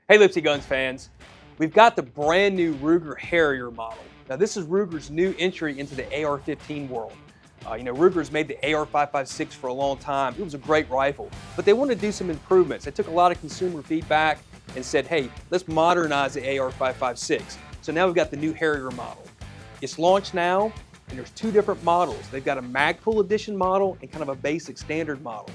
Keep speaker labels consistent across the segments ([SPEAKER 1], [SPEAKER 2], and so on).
[SPEAKER 1] Hey Lipsey Guns fans, we've got the brand new Ruger Harrier model. Now this is Ruger's new entry into the AR-15 world. Ruger's made the AR-556 for a long time. It was a great rifle, but they wanted to do some improvements. They took a lot of consumer feedback and said, hey, let's modernize the AR-556. So now we've got the new Harrier model. It's launched now, and there's two different models. They've got a Magpul Edition model and kind of a basic standard model.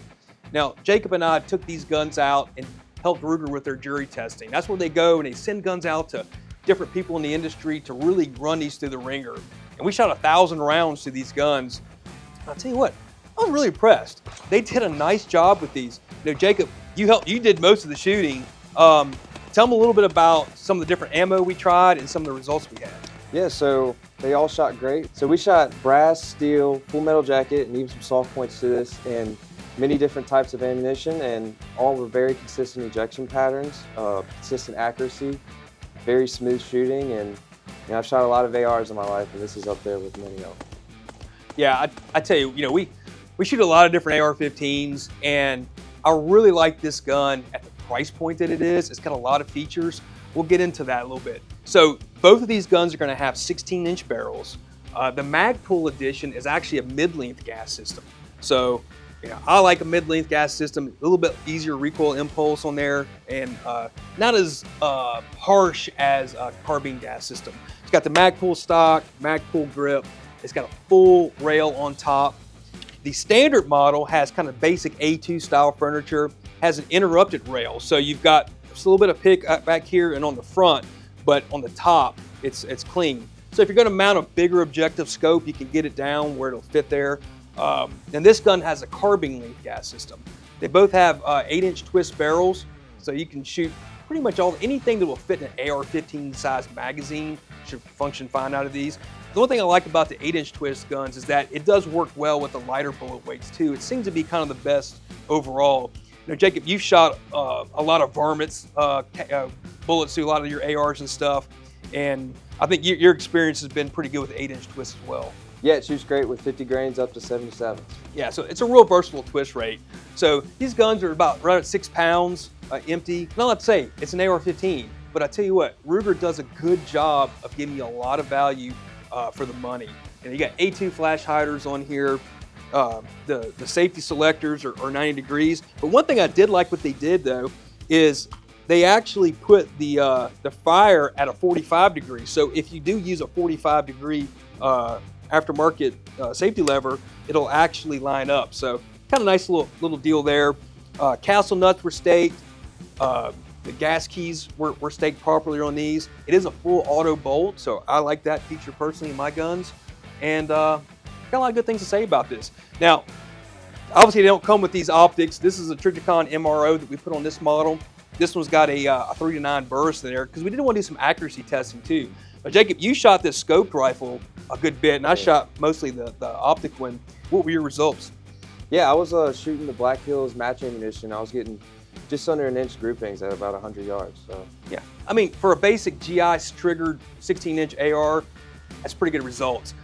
[SPEAKER 1] Now, Jacob and I took these guns out and helped Ruger with their jury testing. That's where they go and they send guns out to different people in the industry to really run these through the ringer. And we shot 1,000 rounds through these guns. I'll tell you what, I was really impressed. They did a nice job with these. Jacob, you did most of the shooting. Tell them a little bit about some of the different ammo we tried and some of the results we had.
[SPEAKER 2] Yeah, so they all shot great. So we shot brass, steel, full metal jacket, and even some soft points to this, and many different types of ammunition, and all were very consistent ejection patterns, consistent accuracy, very smooth shooting, and I've shot a lot of ARs in my life, and this is up there with many of them.
[SPEAKER 1] Yeah, I tell you, we shoot a lot of different AR-15s, and I really like this gun at the price point that it is. It's got a lot of features. We'll get into that a little bit. So both of these guns are going to have 16-inch barrels. The Magpul Edition is actually a mid-length gas system. So I like a mid-length gas system, a little bit easier recoil impulse on there, and not as harsh as a carbine gas system. It's got the Magpul stock, Magpul grip. It's got a full rail on top. The standard model has kind of basic A2 style furniture, has an interrupted rail. So you've got just a little bit of pick back here and on the front, but on the top, it's clean. So if you're gonna mount a bigger objective scope, you can get it down where it'll fit there. And this gun has a carbine length gas system. They both have 8-inch twist barrels, so you can shoot pretty much anything that will fit in an AR-15 size magazine should function fine out of these. The one thing I like about the 8-inch twist guns is that it does work well with the lighter bullet weights too. It seems to be kind of the best overall. Jacob, you've shot a lot of varmints, bullets through a lot of your ARs and stuff, and I think your experience has been pretty good with the 8-inch twist as well.
[SPEAKER 2] Yeah, it shoots great with 50 grains up to 77.
[SPEAKER 1] Yeah, so it's a real versatile twist rate. So these guns are about right at 6 pounds empty. Now let's say it's an AR-15, but I tell you what, Ruger does a good job of giving you a lot of value for the money. You got A2 flash hiders on here. The safety selectors are 90 degrees. But one thing I did like what they did though is they actually put the fire at a 45 degree. So if you do use a 45 degree aftermarket safety lever, it'll actually line up. So kind of nice little deal there. Castle nuts were staked. The gas keys were staked properly on these. It is a full auto bolt, so I like that feature personally in my guns. And got a lot of good things to say about this. Now, obviously they don't come with these optics. This is a Trijicon MRO that we put on this model. This one's got a 3-to-9 burst in there because we did want to do some accuracy testing too. But Jacob, you shot this scoped rifle a good bit, and I shot mostly the optic one. What were your results?
[SPEAKER 2] Yeah, I was shooting the Black Hills match ammunition. I was getting just under an inch groupings at about 100 yards. So
[SPEAKER 1] yeah, I mean, for a basic GI triggered 16-inch AR, that's pretty good results.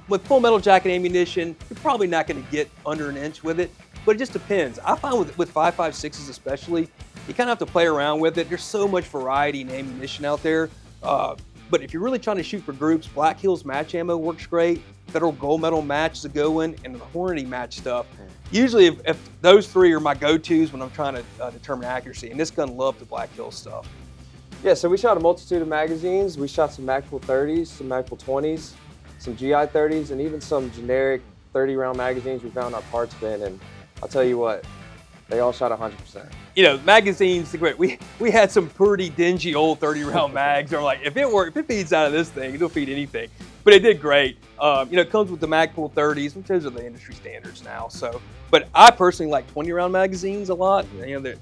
[SPEAKER 1] With full metal jacket ammunition, you're probably not going to get under an inch with it, but it just depends. I find with 5.56s especially, you kind of have to play around with it. There's so much variety in ammunition out there. But if you're really trying to shoot for groups, Black Hills match ammo works great. Federal Gold Medal match is a good one, and the Hornady match stuff. Usually, if those three are my go-tos when I'm trying to determine accuracy, and this gun loved the Black Hills stuff.
[SPEAKER 2] Yeah, so we shot a multitude of magazines. We shot some Magpul 30s, some Magpul 20s, some GI 30s, and even some generic 30-round magazines we found in our parts bin. And I'll tell you what, they all shot 100%.
[SPEAKER 1] Magazines, we had some pretty dingy old 30-round mags. They're like, if it feeds out of this thing, it'll feed anything. But it did great. It comes with the Magpul 30s, which those are the industry standards now. So, but I personally like 20-round magazines a lot,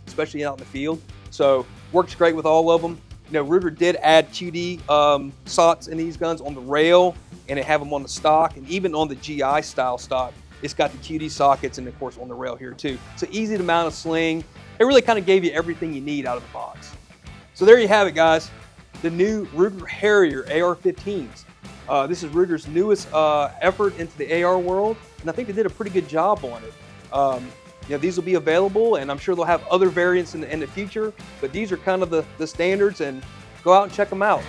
[SPEAKER 1] especially out in the field. So works great with all of them. Ruger did add QD sots in these guns on the rail, and they have them on the stock, and even on the GI style stock, it's got the QD sockets and of course on the rail here too. So easy to mount a sling. It really kind of gave you everything you need out of the box. So there you have it, guys. The new Ruger Harrier AR-15s. This is Ruger's newest effort into the AR world, and I think they did a pretty good job on it. these will be available, and I'm sure they'll have other variants in the future, but these are kind of the standards, and go out and check them out.